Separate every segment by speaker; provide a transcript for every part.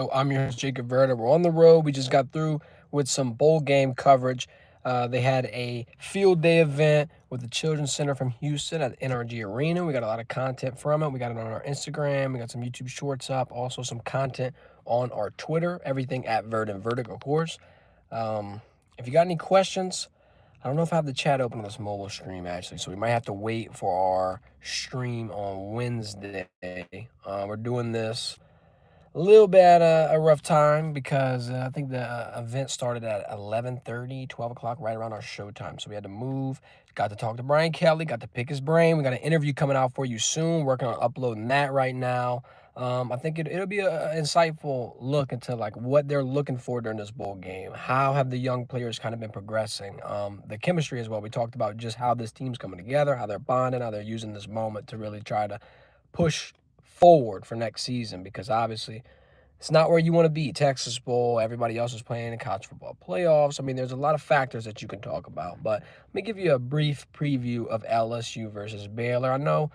Speaker 1: I'm your host, Jacob Verda. We're on the road. We just got through with some bowl game coverage. They had a field day event with the Children's Center from Houston at the NRG Arena. We got a lot of content from it. We got it on our Instagram. We got some YouTube shorts up. Also, some content on our Twitter. Everything at Verd and Verdict, of course. If you got any questions, I don't know if I have the chat open on this mobile stream actually, so we might have to wait for our stream on Wednesday. We're doing this a little bit at a rough time because I think the event started at 11:30, 12 o'clock, right around our show time. So we had to move. Got to talk to Brian Kelly, got to pick his brain. We got an interview coming out for you soon. Working on uploading that right now. I think it'll be an insightful look into like what they're looking for during this bowl game. How have the young players kind of been progressing? The chemistry as well. We talked about just how this team's coming together, how they're bonding, how they're using this moment to really try to push forward for next season because obviously it's not where you want to be. Texas Bowl, everybody else is playing in college football playoffs. I mean, there's a lot of factors that you can talk about. But let me give you a brief preview of LSU versus Baylor. I know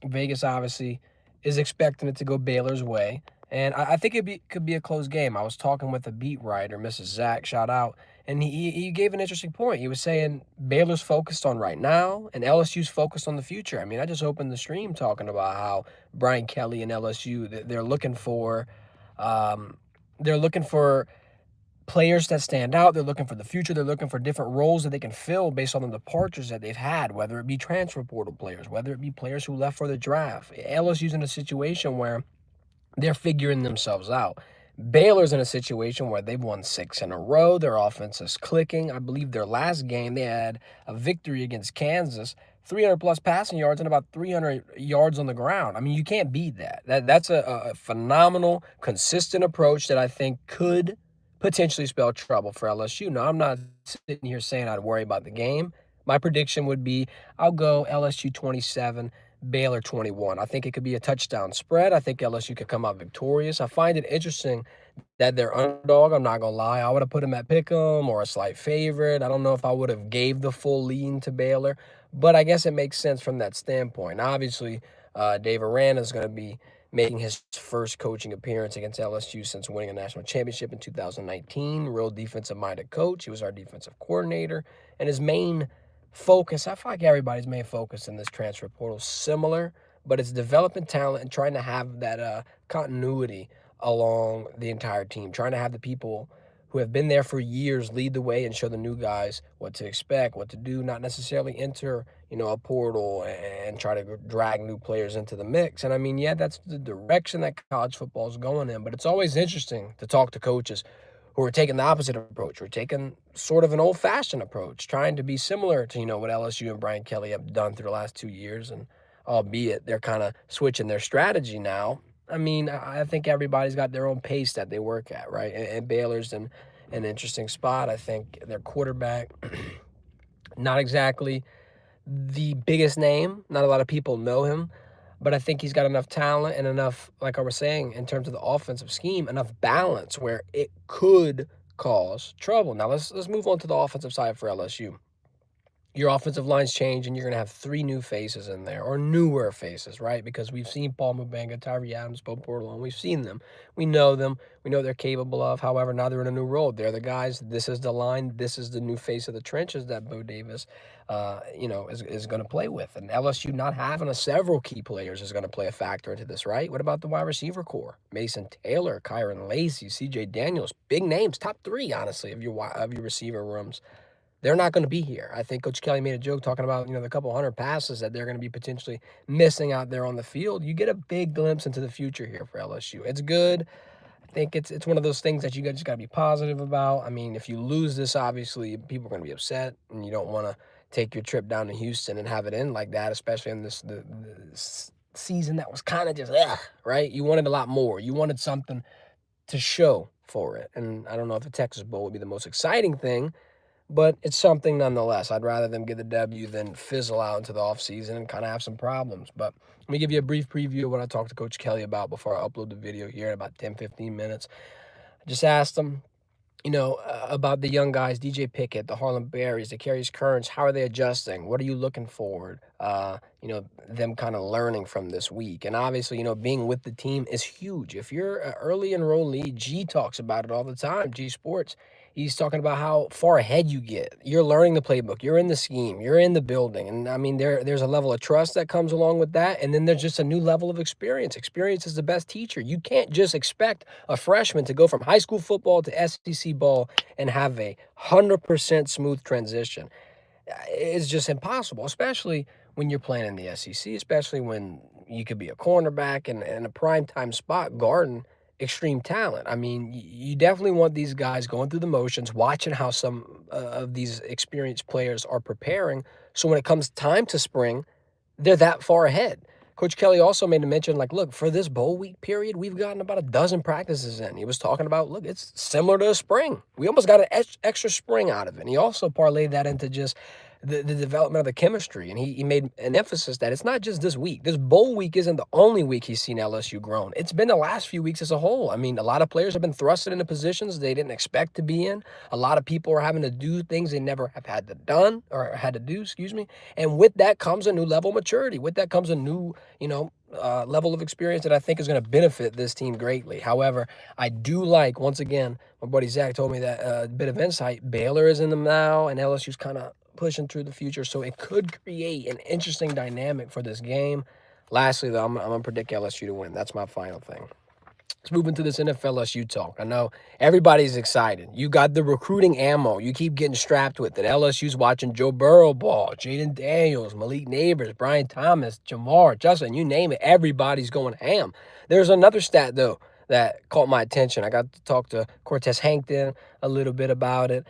Speaker 1: Vegas obviously is expecting it to go Baylor's way. And I think could be a close game. I was talking with a beat writer, Mrs. Zach, shout out, and he gave an interesting point. He was saying Baylor's focused on right now, and LSU's focused on the future. I mean, I just opened the stream talking about how Brian Kelly and LSU um, they're looking for players that stand out. They're looking for the future. They're looking for different roles that they can fill based on the departures that they've had, whether it be transfer portal players, whether it be players who left for the draft. LSU's in a situation where they're figuring themselves out. Baylor's in a situation where they've won 6 in a row. Their offense is clicking. I believe their last game, they had a victory against Kansas, 300 plus passing yards and about 300 yards on the ground. I mean, you can't beat that. That's a phenomenal, consistent approach that I think could potentially spell trouble for LSU. Now, I'm not sitting here saying I'd worry about the game. My prediction would be I'll go LSU 27, Baylor 21. I think it could be a touchdown spread. I think LSU could come out victorious. I find it interesting that they're underdog. I'm not gonna lie. I would have put them at pick'em or a slight favorite. I don't know if I would have gave the full lean to Baylor, but I guess it makes sense from that standpoint. Obviously, Dave Aranda is going to be making his first coaching appearance against LSU since winning a national championship in 2019. Real defensive-minded coach. He was our defensive coordinator, and his main focus, I feel like everybody's main focus in this transfer portal is similar, but it's developing talent and trying to have that continuity along the entire team, trying to have the people who have been there for years lead the way and show the new guys what to expect, what to do, not necessarily enter, a portal and try to drag new players into the mix. And I mean, yeah, that's the direction that college football is going in, but it's always interesting to talk to coaches who are taking the opposite approach. We're taking sort of an old-fashioned approach, trying to be similar to, what LSU and Brian Kelly have done through the last 2 years. And albeit they're kind of switching their strategy now, I mean, I think everybody's got their own pace that they work at, right? And Baylor's in an interesting spot. I think their quarterback, not exactly the biggest name. Not a lot of people know him, but I think he's got enough talent and enough, like I was saying, in terms of the offensive scheme, enough balance where it could cause trouble. Now let's move on to the offensive side for LSU. Your offensive lines change, and you're going to have 3 new faces in there, or newer faces, right? Because we've seen Paul Mubanga, Tyree Adams, Bo Portland. We've seen them. We know them. We know they're capable of. However, now they're in a new role. They're the guys. This is the line. This is the new face of the trenches that Bo Davis, is going to play with. And LSU not having several key players is going to play a factor into this, right? What about the wide receiver core? Mason Taylor, Kyron Lacey, C.J. Daniels, big names, top 3, honestly, of your receiver rooms. They're not going to be here. I think Coach Kelly made a joke talking about, the couple hundred passes that they're going to be potentially missing out there on the field. You get a big glimpse into the future here for LSU. It's good. I think it's one of those things that you just got to be positive about. I mean, if you lose this, obviously people are going to be upset, and you don't want to take your trip down to Houston and have it end like that, especially in the season that was kind of just, right? You wanted a lot more. You wanted something to show for it. And I don't know if the Texas Bowl would be the most exciting thing, but it's something nonetheless. I'd rather them get the W than fizzle out into the offseason and kind of have some problems. But let me give you a brief preview of what I talked to Coach Kelly about before I upload the video here in about 10, 15 minutes. I just asked him, about the young guys, DJ Pickett, the Harlem Berries, the Carius Currents. How are they adjusting? What are you looking forward? them kind of learning from this week. And obviously, being with the team is huge. If you're an early enrollee, G talks about it all the time, G Sports. He's talking about how far ahead you get. You're learning the playbook, you're in the scheme, you're in the building. And I mean, there's a level of trust that comes along with that. And then there's just a new level of experience. Experience is the best teacher. You can't just expect a freshman to go from high school football to SEC ball and have a 100% smooth transition. It's just impossible, especially when you're playing in the SEC, especially when you could be a cornerback and in a prime time spot guarding extreme talent. I mean, you definitely want these guys going through the motions, watching how some of these experienced players are preparing. So when it comes time to spring, they're that far ahead. Coach Kelly also made a mention, like, look, for this bowl week period, we've gotten about a dozen practices in. He was talking about, look, it's similar to a spring. We almost got an extra spring out of it. And he also parlayed that into just the development of the chemistry. And he made an emphasis that it's not just this week. This bowl week isn't the only week he's seen LSU grown. It's been the last few weeks as a whole. I mean, a lot of players have been thrusted into positions they didn't expect to be in. A lot of people are having to do things they never have had to do, excuse me. And with that comes a new level of maturity. With that comes a new, level of experience that I think is going to benefit this team greatly. However, I do like, once again, my buddy Zach told me that bit of insight. Baylor is in them now, and LSU's kind of pushing through the future, so it could create an interesting dynamic for this game. Lastly, though, I'm going to predict LSU to win. That's my final thing. Let's move into this NFLSU talk. I know everybody's excited. You got the recruiting ammo. You keep getting strapped with it. LSU's watching Joe Burrow ball, Jaden Daniels, Malik Neighbors, Brian Thomas, Jamar, Justin, you name it. Everybody's going ham. There's another stat, though, that caught my attention. I got to talk to Cortez Hankton a little bit about it.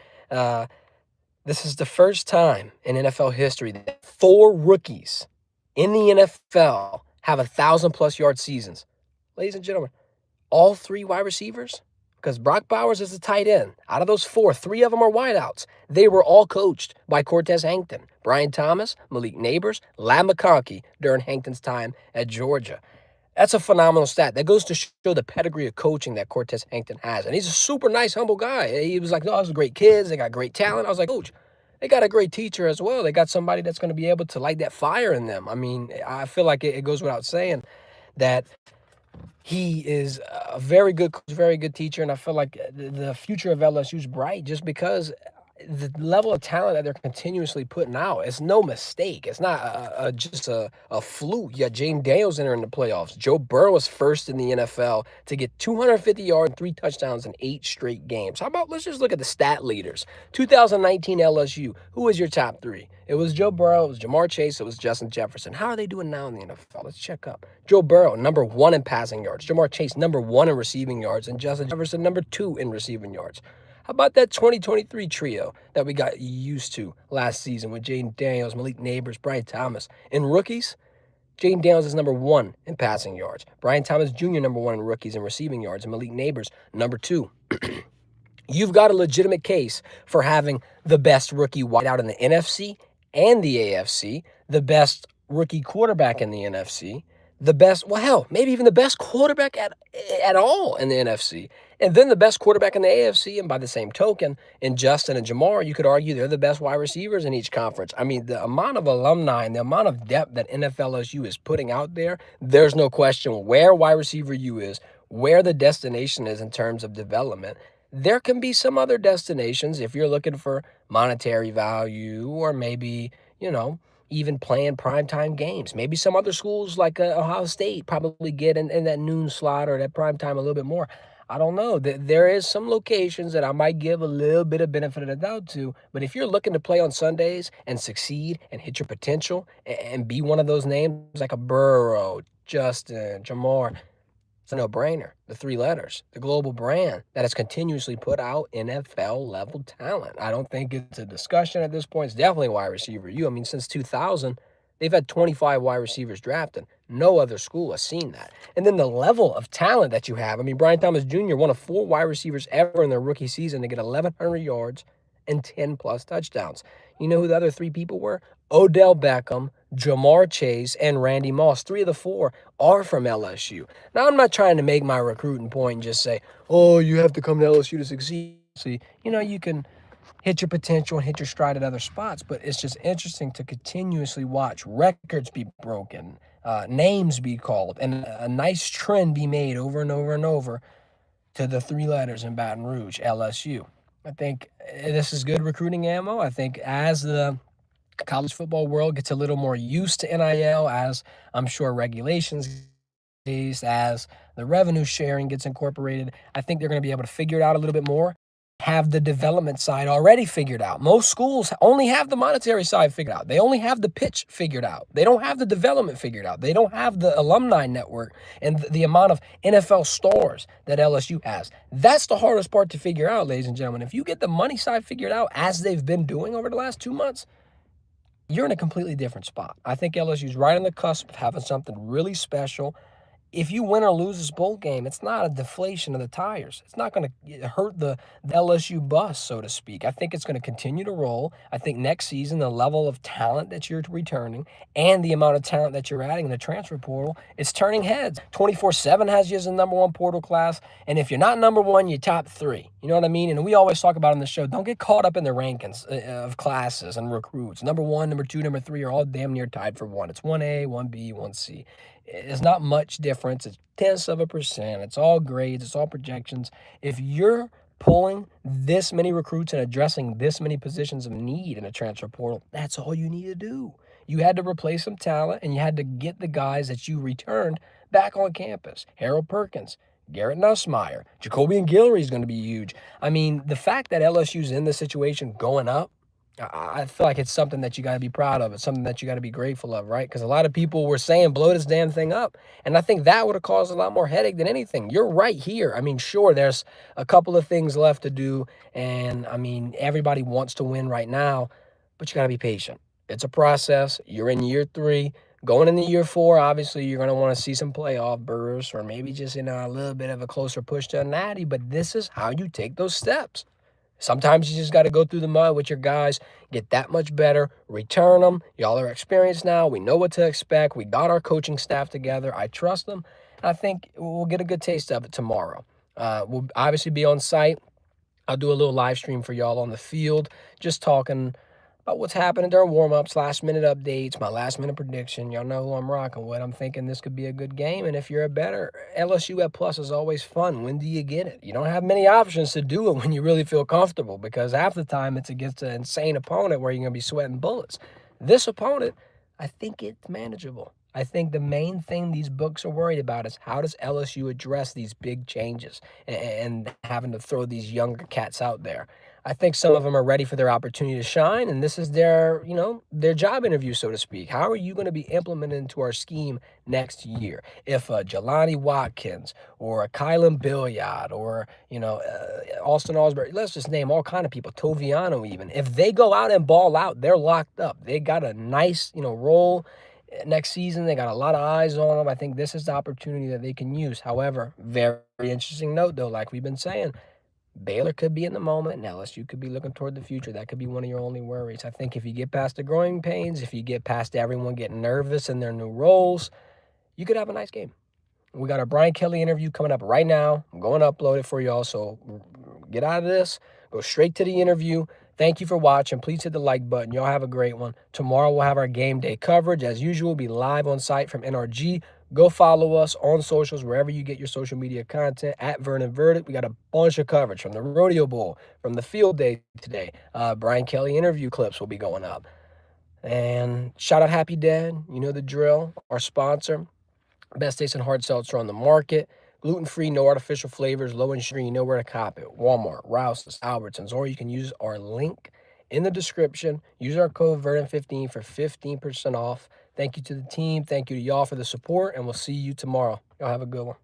Speaker 1: This is the first time in NFL history that 4 rookies in the NFL have 1,000-plus yard seasons. Ladies and gentlemen, all 3 wide receivers, because Brock Bowers is a tight end. Out of those 4, 3 of them are wideouts. They were all coached by Cortez Hankton, Brian Thomas, Malik Neighbors, Lam McConkey during Hankton's time at Georgia. That's a phenomenal stat. That goes to show the pedigree of coaching that Cortez Hankton has. And he's a super nice, humble guy. He was like, no, those are great kids. They got great talent. I was like, Coach, they got a great teacher as well. They got somebody that's going to be able to light that fire in them. I mean, I feel like it goes without saying that he is a very good coach, very good teacher, and I feel like the future of LSU is bright just because the level of talent that they're continuously putting out. It's no mistake. It's not just a fluke. You got Jaden Daniels entering the playoffs. Joe Burrow was first in the NFL to get 250 yards and 3 touchdowns in 8 straight games. How about, let's just look at the stat leaders. 2019 LSU, who was your top 3? It was Joe Burrow, it was Jamar Chase, it was Justin Jefferson. How are they doing now in the NFL? Let's check up. Joe Burrow, number 1 in passing yards. Jamar Chase, number 1 in receiving yards. And Justin Jefferson, number 2 in receiving yards. How about that 2023 trio that we got used to last season with Jaden Daniels, Malik Neighbors, Brian Thomas? In rookies, Jaden Daniels is number 1 in passing yards. Brian Thomas Jr., number 1 in rookies in receiving yards. And Malik Neighbors, number 2. You've got a legitimate case for having the best rookie wideout in the NFC and the AFC, the best rookie quarterback in the NFC, the best, well, hell, maybe even the best quarterback at all in the NFC, and then the best quarterback in the AFC. And by the same token, in Justin and Jamar, you could argue they're the best wide receivers in each conference. I mean, the amount of alumni and the amount of depth that NFLSU is putting out there, there's no question where wide receiver U is, where the destination is in terms of development. There can be some other destinations if you're looking for monetary value or maybe, even playing primetime games. Maybe some other schools like Ohio State probably get in that noon slot or that primetime a little bit more. I don't know. There is some locations that I might give a little bit of benefit of the doubt to. But if you're looking to play on Sundays and succeed and hit your potential and be one of those names like a Burrow, Justin, Jamar, it's a no-brainer. The 3 letters, the global brand that has continuously put out NFL-level talent. I don't think it's a discussion at this point. It's definitely wide receiver U. I mean, since 2000, they've had 25 wide receivers drafted. No other school has seen that. And then the level of talent that you have. I mean, Brian Thomas Jr., one of 4 wide receivers ever in their rookie season to get 1,100 yards and 10-plus touchdowns. You know who the other 3 people were? Odell Beckham, Jamar Chase, and Randy Moss. 3 of the 4 are from LSU. Now, I'm not trying to make my recruiting point and just say, oh, you have to come to LSU to succeed. See, you can hit your potential and hit your stride at other spots. But it's just interesting to continuously watch records be broken, names be called, and a nice trend be made over and over and over to the three letters in Baton Rouge, LSU. I think this is good recruiting ammo. I think as the college football world gets a little more used to NIL, as I'm sure regulations as the revenue sharing gets incorporated, I think they're going to be able to figure it out a little bit more. Have the development side already figured out. Most schools only have the monetary side figured out. They only have the pitch figured out. They don't have the development figured out. They don't have the alumni network and the amount of NFL stars that LSU has. That's the hardest part to figure out, ladies and gentlemen. If you get the money side figured out, as they've been doing over the last 2 months, you're in a completely different spot. I think LSU's right on the cusp of having something really special. If you win or lose this bowl game, it's not a deflation of the tires. It's not going to hurt the LSU bus, so to speak. I think it's going to continue to roll. I think next season, the level of talent that you're returning and the amount of talent that you're adding in the transfer portal, it's turning heads. 24/7 has you as the number one portal class. And if you're not number one, you're top three. You know what I mean? And we always talk about on the show, don't get caught up in the rankings of classes and recruits. Number one, number two, number three are all damn near tied for one. It's 1A, 1B, 1C. It's not much difference. It's tenths of a percent. It's all grades. It's all projections. If you're pulling this many recruits and addressing this many positions of need in a transfer portal, that's all you need to do. You had to replace some talent, and you had to get the guys that you returned back on campus. Harold Perkins, Garrett Nussmeier, Jacobian Guillory is going to be huge. I mean, the fact that LSU's in this situation going up, I feel like it's something that you got to be proud of. It's something that you got to be grateful of, right? Because a lot of people were saying, blow this damn thing up. And I think that would have caused a lot more headache than anything. You're right here. I mean, sure, there's a couple of things left to do. And, I mean, everybody wants to win right now, but you got to be patient. It's a process. You're in year 3. Going into year 4, obviously, you're going to want to see some playoff bursts or maybe just, a little bit of a closer push to a natty. But this is how you take those steps. Sometimes you just got to go through the mud with your guys, get that much better, return them. Y'all are experienced now. We know what to expect. We got our coaching staff together. I trust them. I think we'll get a good taste of it tomorrow. We'll obviously be on site. I'll do a little live stream for y'all on the field, just talking about what's happening during warm-ups, last-minute updates, my last-minute prediction. Y'all know who I'm rocking with. I'm thinking this could be a good game, and if you're a better, LSU at plus is always fun. When do you get it? You don't have many options to do it when you really feel comfortable, because half the time it's against an insane opponent where you're going to be sweating bullets. This opponent, I think it's manageable. I think the main thing these books are worried about is how does LSU address these big changes and having to throw these younger cats out there. I think some of them are ready for their opportunity to shine, and this is their, their job interview, so to speak. How are you going to be implemented into our scheme next year? If a Jelani Watkins or a Kylan Billiard or, Austin Osbury, let's just name all kind of people, Toviano even. If they go out and ball out, they're locked up. They got a nice, role next season. They got a lot of eyes on them. I think this is the opportunity that they can use. However, very interesting note, though, like we've been saying, Baylor could be in the moment, and LSU could be looking toward the future. That could be one of your only worries. I think if you get past the growing pains, if you get past everyone getting nervous in their new roles, you could have a nice game. We got our Brian Kelly interview coming up right now. I'm going to upload it for y'all, so get out of this. Go straight to the interview. Thank you for watching. Please hit the like button. Y'all have a great one. Tomorrow we'll have our game day coverage. As usual, we'll be live on site from NRG. Go follow us on socials, wherever you get your social media content, at Vernon Verdict. We got a bunch of coverage from the Rodeo Bowl, from the field day today. Brian Kelly interview clips will be going up. And shout out Happy Dad. You know the drill. Our sponsor. Best tasting hard seltzer on the market. Gluten-free, no artificial flavors, low in sugar. You know where to cop it. Walmart, Rouse's, Albertsons, or you can use our link in the description. Use our code VERDON15 for 15% off. Thank you to the team. Thank you to y'all for the support, and we'll see you tomorrow. Y'all have a good one.